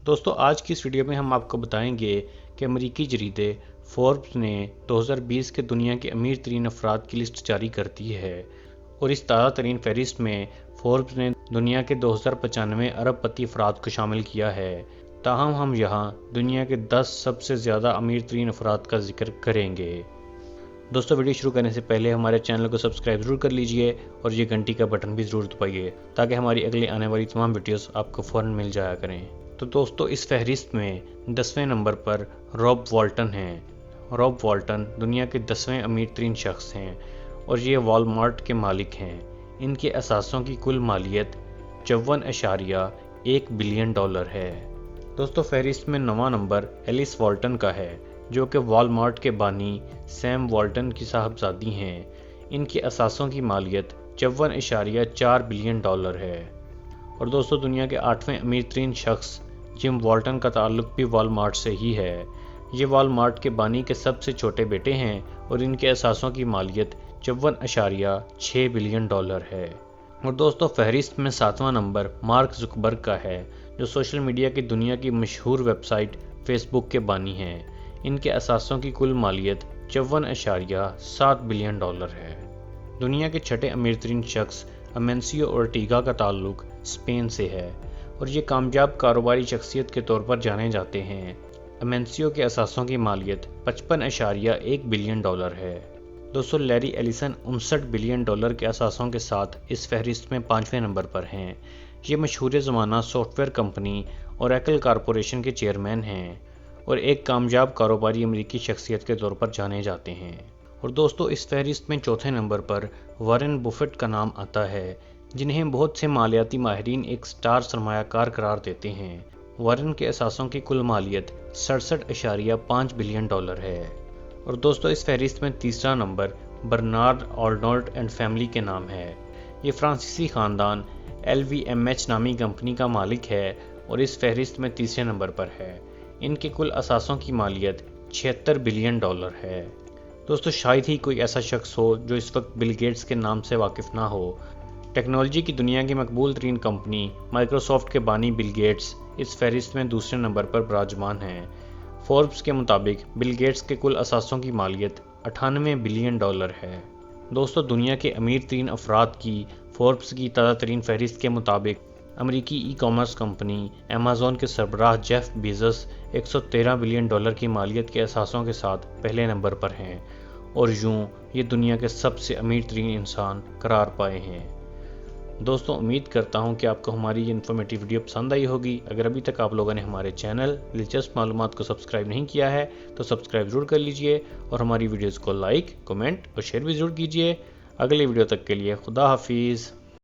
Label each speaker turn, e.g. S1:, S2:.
S1: دوستو آج کی اس ویڈیو میں ہم آپ کو بتائیں گے کہ امریکی جریدے فوربس نے 2020 کے دنیا کے امیر ترین افراد کی لسٹ جاری کر دی ہے اور اس تازہ ترین فہرست میں فوربس نے دنیا کے 2095 ارب پتی افراد کو شامل کیا ہے۔ تاہم ہم یہاں دنیا کے 10 سب سے زیادہ امیر ترین افراد کا ذکر کریں گے۔ دوستو ویڈیو شروع کرنے سے پہلے ہمارے چینل کو سبسکرائب ضرور کر لیجئے اور یہ گھنٹی کا بٹن بھی ضرور دبائیے تاکہ ہماری اگلی آنے والی تمام ویڈیوز آپ کو فوراً مل جایا کریں۔ تو دوستو اس فہرست میں 10ویں نمبر پر روب والٹن ہیں۔ روب والٹن دنیا کے 10ویں امیر ترین شخص ہیں اور یہ والمارٹ کے مالک ہیں۔ ان کے اثاثوں کی کل مالیت 54.1 بلین ڈالر ہے۔ دوستو فہرست میں 9واں نمبر ایلس والٹن کا ہے جو کہ والمارٹ کے بانی سیم والٹن کی صاحبزادی ہیں۔ ان کے اثاثوں کی مالیت 54.4 بلین ڈالر ہے۔ اور دوستو دنیا کے 8ویں امیر ترین شخص جم والٹن کا تعلق بھی والمارٹ سے ہی ہے۔ یہ والمارٹ کے بانی کے سب سے چھوٹے بیٹے ہیں اور ان کے اثاثوں کی مالیت 54.6 بلین ڈالر ہے۔ اور دوستو فہرست میں 7واں نمبر مارک زکربرگ کا ہے جو سوشل میڈیا کی دنیا کی مشہور ویب سائٹ فیس بک کے بانی ہیں۔ ان کے اثاثوں کی کل مالیت 54.7 بلین ڈالر ہے۔ دنیا کے 6 امیر ترین شخص امینسیو اورٹیگا کا تعلق اسپین سے ہے اور یہ کامیاب کاروباری شخصیت کے طور پر جانے جاتے ہیں۔ امینسیو کے اثاثوں کی مالیت 55.1 بلین ڈالر ہے۔ دوستو لیری ایلیسن 59 بلین ڈالر کے اثاثوں کے ساتھ اس فہرست میں 5ویں نمبر پر ہیں۔ یہ مشہور زمانہ soft where company Oracle corporation کے چیئرمین ہیں اور ایک کامیاب کاروباری امریکی شخصیت کے طور پر جانے جاتے ہیں۔ اور دوستو اس فہرست میں 4تھے نمبر پر وارن بفیٹ کا نام آتا ہے جنہیں بہت سے مالیاتی ماہرین ایک سٹار سرمایہ کار قرار دیتے ہیں۔ وارن کے اثاثوں کی کل مالیت 67.5 بلین ڈالر ہے۔ اور دوستو اس فہرست میں تیسرا نمبر برنارڈ آرنولڈ اینڈ فیملی کے نام ہے۔ یہ فرانسیسی خاندان LVMH نامی کمپنی کا مالک ہے اور اس فہرست میں تیسرے نمبر پر ہے۔ ان کے کل اثاثوں کی مالیت 76 بلین ڈالر ہے۔ دوستو شاید ہی کوئی ایسا شخص ہو جو اس وقت بل گیٹس کے نام سے واقف نہ ہو۔ ٹیکنالوجی کی دنیا کی مقبول ترین کمپنی مائیکروسافٹ کے بانی بل گیٹس اس فہرست میں دوسرے نمبر پر براجمان ہیں۔ فوربس کے مطابق بل گیٹس کے کل اثاثوں کی مالیت 98 بلین ڈالر ہے۔ دوستو دنیا کے امیر ترین افراد کی فوربس کی تازہ ترین فہرست کے مطابق امریکی ای کامرس کمپنی ایمیزون کے سربراہ جیف بیزوس 113 بلین ڈالر کی مالیت کے اثاثوں کے ساتھ پہلے نمبر پر ہیں اور یوں یہ دنیا کے سب سے امیر ترین انسان قرار پائے ہیں۔ دوستو امید کرتا ہوں کہ آپ کو ہماری یہ انفارمیٹیو ویڈیو پسند آئی ہوگی۔ اگر ابھی تک آپ لوگوں نے ہمارے چینل دلچسپ معلومات کو سبسکرائب نہیں کیا ہے تو سبسکرائب ضرور کر لیجئے اور ہماری ویڈیوز کو لائک، کمنٹ اور شیئر بھی ضرور کیجئے۔ اگلی ویڈیو تک کے لیے خدا حافظ۔